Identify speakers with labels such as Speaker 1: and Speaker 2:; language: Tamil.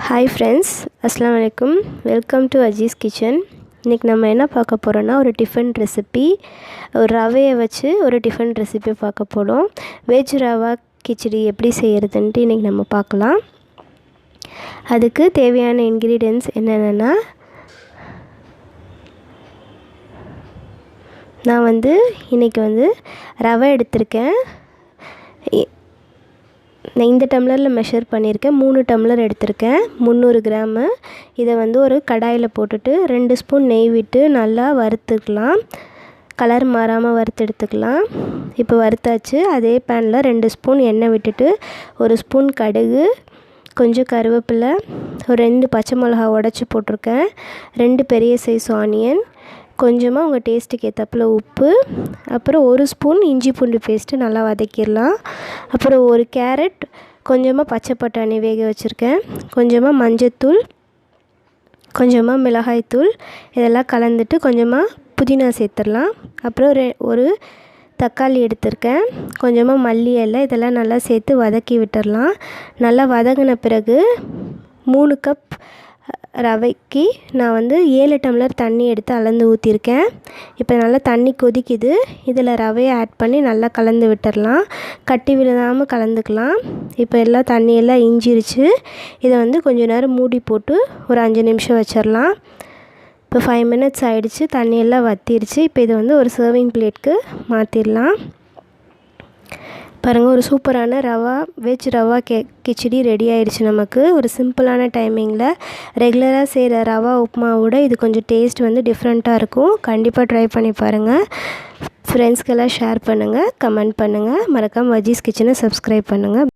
Speaker 1: ஹாய் ஃப்ரெண்ட்ஸ், அஸ்ஸலாமு அலைக்கும். Welcome to Aziz kitchen. இன்றைக்கி நம்ம என்ன பார்க்க போகிறோன்னா ஒரு டிஃபன் ரெசிபி, ஒரு ரவையை வச்சு ஒரு டிஃபன் ரெசிபி பார்க்க போகிறோம். வெஜ் ரவா கிச்சடி எப்படி செய்கிறதுன்ட்டு இன்றைக்கி நம்ம பார்க்கலாம். அதுக்கு தேவையான இன்க்ரீடியன்ட்ஸ் என்னென்னா, நான் இன்றைக்கி ரவை எடுத்திருக்கேன். நான் இந்த டம்ளரில் மெஷர் பண்ணியிருக்கேன். 3 டம்ளர் எடுத்திருக்கேன், 300 கிராமு. இதை ஒரு கடாயில் போட்டுட்டு 2 ஸ்பூன் நெய் விட்டு நல்லா வறுத்துக்கலாம். கலர் மாறாமல் வறுத்து எடுத்துக்கலாம். இப்போ வறுத்தாச்சு. அதே பேனில் 2 ஸ்பூன் எண்ணெய் விட்டுட்டு 1 ஸ்பூன் கடுகு, கொஞ்சம் கருவேப்பிலை, ஒரு 2 பச்சை மிளகா உடச்சி போட்டிருக்கேன், 2 பெரிய சைஸ் ஆனியன், கொஞ்சமாக உங்கள் டேஸ்ட்டுக்கு ஏற்றப்பில் உப்பு, அப்புறம் 1 ஸ்பூன் இஞ்சி பூண்டு பேஸ்ட்டு நல்லா வதக்கிடலாம். அப்புறம் 1 கேரட், கொஞ்சமாக பச்சை பட்டாணி வேக வச்சுருக்கேன், கொஞ்சமாக மஞ்சத்தூள், கொஞ்சமாக மிளகாய்த்தூள், இதெல்லாம் கலந்துட்டு கொஞ்சமாக புதினா சேர்த்துடலாம். அப்புறம் ஒரு தக்காளி எடுத்திருக்கேன், கொஞ்சமாக மல்லி இலை, இதெல்லாம் நல்லா சேர்த்து வதக்கி விட்டுடலாம். நல்லா வதங்கின பிறகு 3 கப் ரவைக்கு நான் 7 டம்ளர் தண்ணி எடுத்து அளந்து ஊற்றிருக்கேன். இப்போ நல்லா தண்ணி கொதிக்குது. இதில் ரவையை ஆட் பண்ணி நல்லா கலந்து விட்டுடலாம். கட்டி விழாமல் கலந்துக்கலாம். இப்போ எல்லாம் தண்ணியெல்லாம் இஞ்சிருச்சு. இதை கொஞ்சம் நேரம் மூடி போட்டு ஒரு 5 நிமிஷம் வச்சிடலாம். இப்போ 5 மினிட்ஸ் ஆகிடுச்சு. தண்ணியெல்லாம் வற்றிருச்சு. இப்போ இதை ஒரு சர்விங் பிளேட்க்கு மாற்றிடலாம். பாருங்கள், ஒரு சூப்பரான வெஜ் ரவா கிச்சடி ரெடி ஆயிடுச்சு. நமக்கு ஒரு சிம்பிளான டைமிங்கில் ரெகுலராக செய்கிற ரவா உப்புமாவோட இது கொஞ்சம் டேஸ்ட் டிஃப்ரெண்ட்டாக இருக்கும். கண்டிப்பாக ட்ரை பண்ணி பாருங்கள். ஃப்ரெண்ட்ஸ்க்கெல்லாம் ஷேர் பண்ணுங்கள், கமெண்ட் பண்ணுங்கள். மறக்காமல் அஜீஸ் கிச்சனை சப்ஸ்கிரைப் பண்ணுங்கள்.